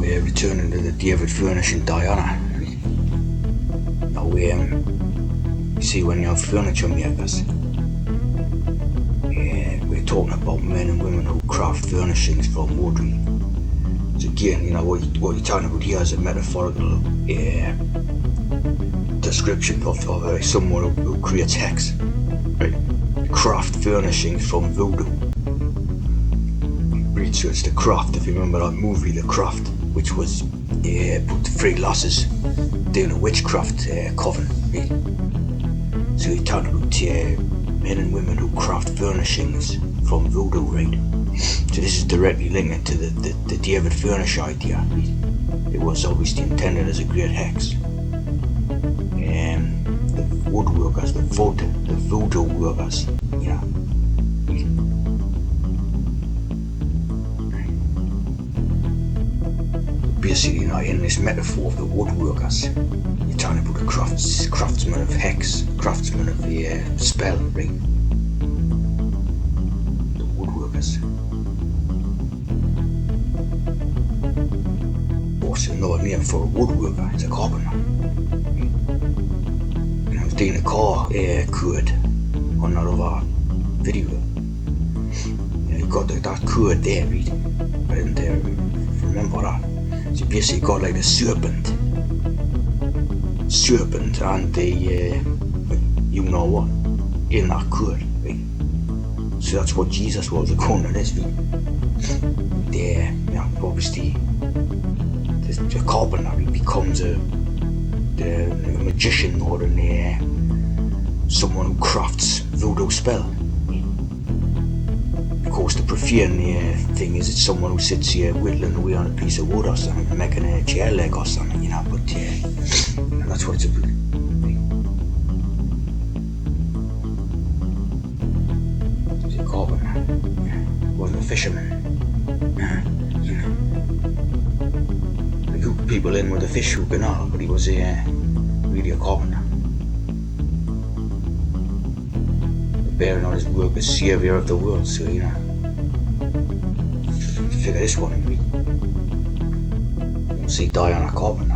we're returning to the David Furnish in Diana. Now, you see, when you're furniture makers, we're talking about men and women who craft furnishings from wood. So again, what you're talking about here is a metaphorical description of someone who creates hex, right? Craft furnishings from voodoo. Right, so it's The Craft. If you remember that movie, The Craft, which was put the three lasses doing a witchcraft coven. Right? So you're talking about men and women who craft furnishings from voodoo, right? So this is directly linked to the David Furnish idea. Right? It was obviously intended as a great hex. The woodworkers, the voodoo workers, Basically, in this metaphor of the woodworkers, you're talking about the craftsmen of hex, craftsmen of the spell, right? The woodworkers. Of course, another name for a woodworker is a carpenter. I was doing a car cord on that other video. You got that cord there, right? I didn't remember that. So basically got like a serpent and the in that cord, right? So that's what Jesus was according to this, right? Obviously the carpenter becomes a magician or someone who crafts voodoo spell. Of course, the preferred thing is it's someone who sits here whittling away on a piece of wood or something, making a chair leg or something, but that's what it's about. He's a carpenter. Wasn't a fisherman. He hooked people in with a fish hook and all, but he was really a carpenter. Bearing on his work as saviour of the world, so figure this one in. You see Diana Carpenter.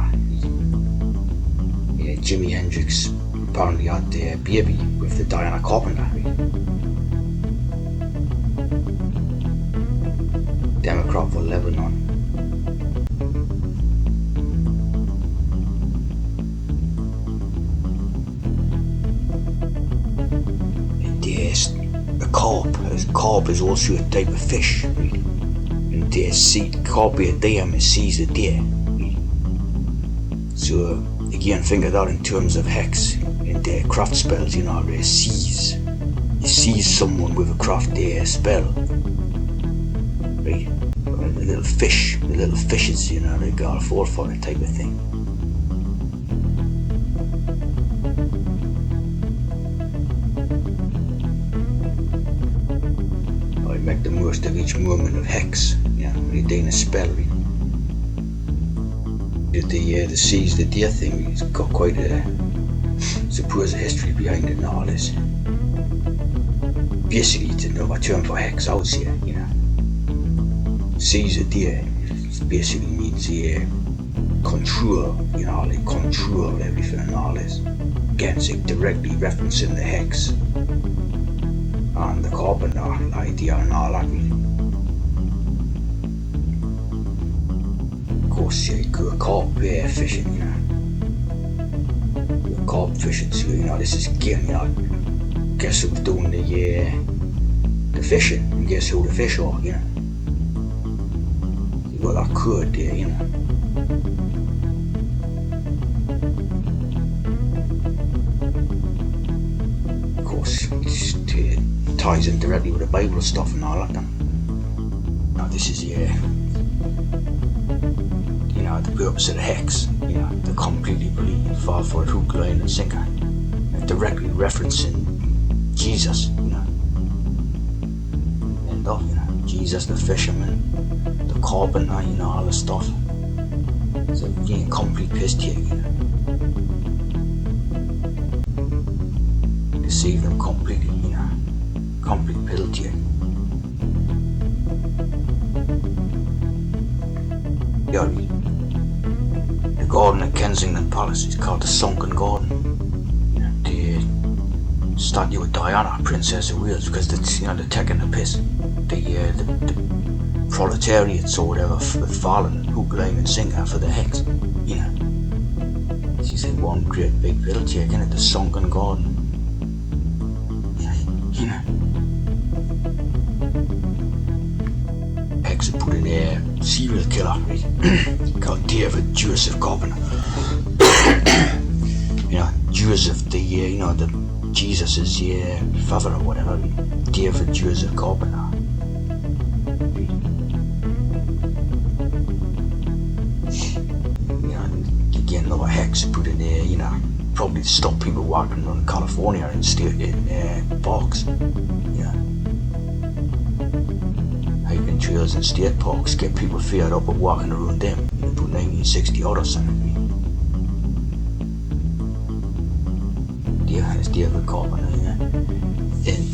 Jimi Hendrix apparently had a baby with the Diana Carpenter. Democrat for Lebanon. Carp is also a type of fish, right? And carpe diem is seize the day. Right? So again, think of that in terms of hex and craft spells. Seize. You seize someone with a craft spell, right? The little fishes, they go for it type of thing. Make the most of each moment of hex, when you're doing a spell. The seize the deer thing, it's got quite a supposed history behind it and all this. Basically, it's another term for hex, I would say, Seize the deer, it basically means control, like control everything and all this. Again, it's directly referencing the hex and the carpenter idea and all that. Of course, you go carp fishing, You're carp fishing, so this is again, guess who's doing the fishing, and guess who the fish are, You got that cord there, Of course, it ties in directly with the Bible stuff and all that. Now this is the purpose of the hex, to completely believe, fall for it, hook, line and sinker, and directly referencing Jesus, end up, Jesus the fisherman, the carpenter, all the stuff. It's a complete piss take, Deceive them completely, complete pill take. garden at Kensington Palace is called the Sunken Garden. The statue of Diana, Princess of Wales, because they're taking the piss. The proletariats or whatever have fallen hook, line and sinker for the hex. She's in one great big village here, the Sunken Garden. Hex have put in a serial killer, right? Called David Joseph Carpenter. Joseph, the Jesus' father or whatever. David Joseph Carpenter. Again, another hex put in there. Probably to stop people walking around California and parks. Hiking trails in state parks, get people feared up of walking around them. Put 1960 or something. It's David Carpenter, and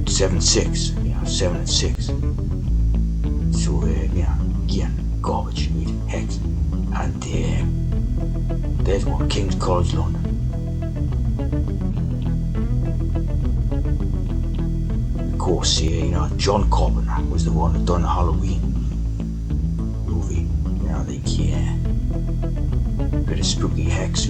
7-6, 7 and 6. So again, garbage, hex. And there's one, King's College London. Of course, John Carpenter was the one that done the Halloween movie. Bit of spooky hex.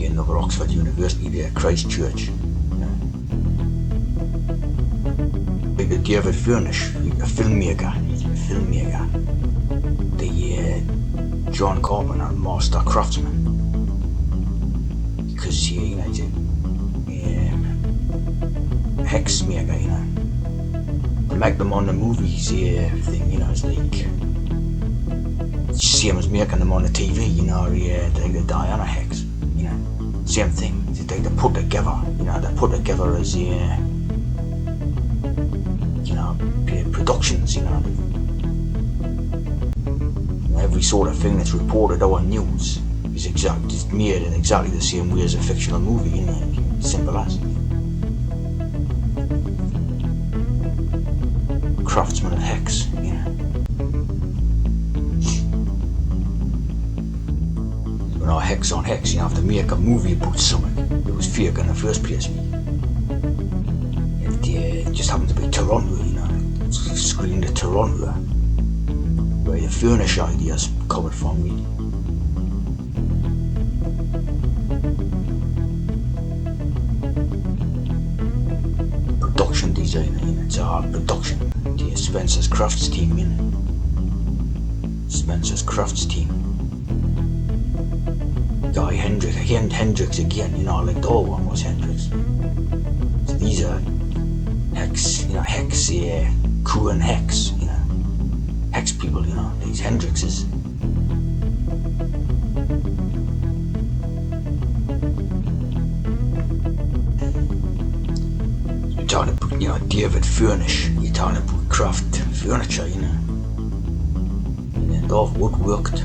Another Oxford University there, Christchurch. Like David FURNISH, a filmmaker. The John Carpenter, master craftsman. Because he's a hex maker, They make them on the movies thing, it's like same as making them on the TV, the Diana hex, same thing. They put together, they put together as productions, every sort of thing that's reported on news is made in exactly the same way as a fictional movie, simple as. Craftsman of hex, When I hex on hex, you have to make a movie about something that was fake in the first place. It just happened to be Toronto, screened at Toronto, where the FURNISH ideas covered from me. Production designer, it's all production. The Spencer's Crafts team, Spencer's Crafts team. Guy Hendrix again, like the old one was Hendrix. So these are hex, hex, crew and hex, hex people, these Hendrixes. You're talking about, David FURNISH, you're talking about craft furniture, and all woodworked,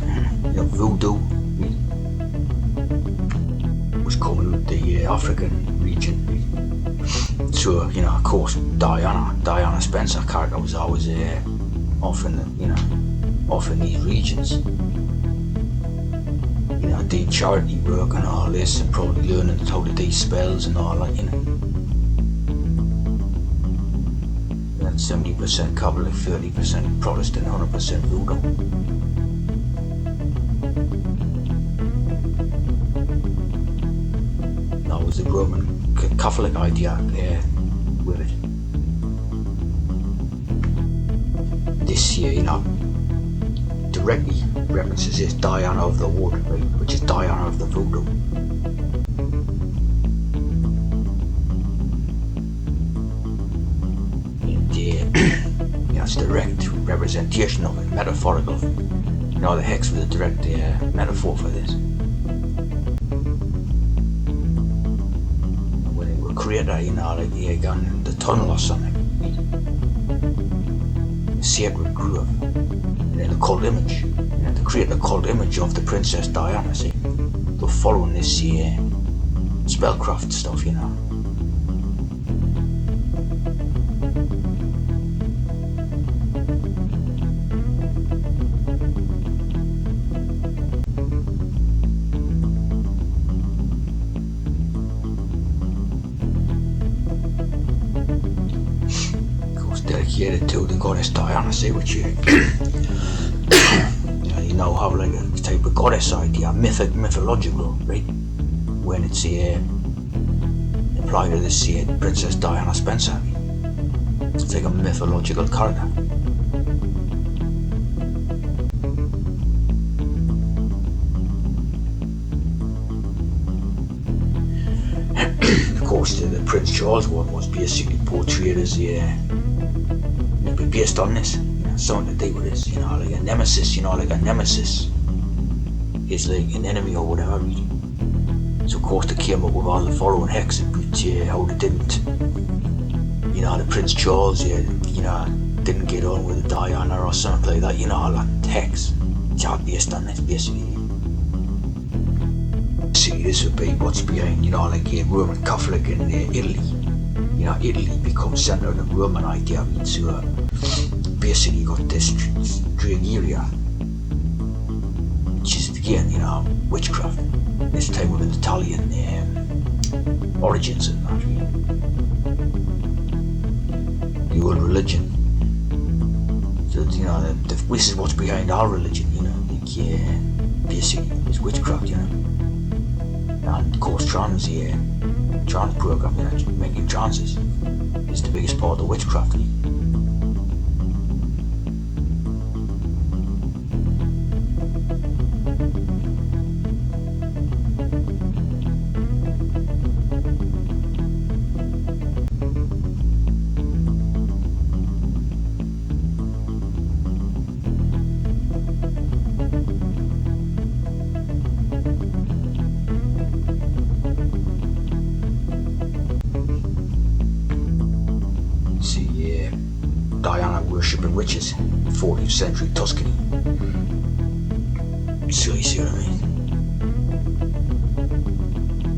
voodoo was coming with the African region. So, of course, Diana Spencer character was always off in these regions. Doing charity work and all this, and probably learning how to do spells and all that, 70% Catholic, 30% Protestant, 100% voodoo. That was the Roman Catholic idea with it. This year, directly references this Diana of the Wood, right, which is Diana of the Voodoo. It's direct representation of it, metaphorical. The hex was a direct metaphor for this. When they were created, like they gone in the tunnel or something. The sacred grove. And then the cult image. To create the cult image of the Princess Diana, see. They're following this spellcraft stuff, yeah, the goddess Diana, say what you you now have like a type of goddess idea, mythological, right? When it's applied to this Princess Diana Spencer. It's like a mythological character. Of course, the Prince Charles one was basically portrayed as based on this, something to do with this, like a nemesis, is like an enemy or whatever, really. So of course they came up with all the following hex about how they didn't, the Prince Charles, didn't get on with the Diana or something like that, all that hex. It's all based on this, basically. See, this would be what's behind, like Roman Catholic in Italy. Italy becomes centre of the Roman idea, so basically you got this strange area, which is again, witchcraft. This time with an Italian origins and that, really. The old religion. So, this is what's behind our religion, basically is witchcraft, And of course, trans program, making trances is the biggest part of the witchcraft. Diana worshipping witches, 14th century Tuscany. So you see what I mean?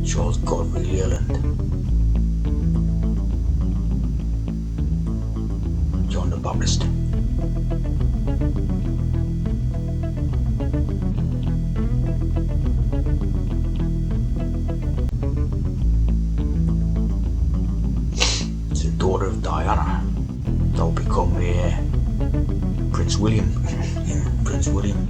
Charles Godfrey Leland, John the Baptist. It's the daughter of Diana. That'll become Prince William. Prince William.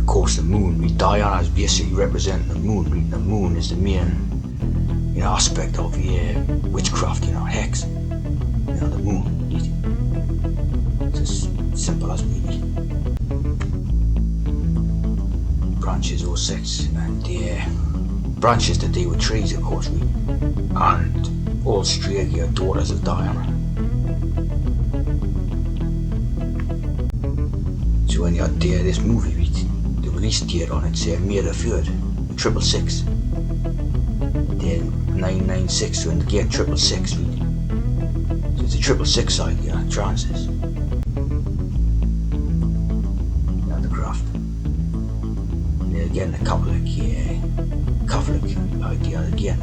Of course, the moon. Diana is basically representing the moon. The moon is the main aspect of witchcraft, hex, the moon. It's as simple as really. Branches or sets, and branches to do with trees, of course, and all Australia daughters of Diana. So when you had this movie, the release date on it said May the 3rd, 666. 996, so again 666, really. So it's a 666 idea, trances. The craft. And then again the Catholic idea again.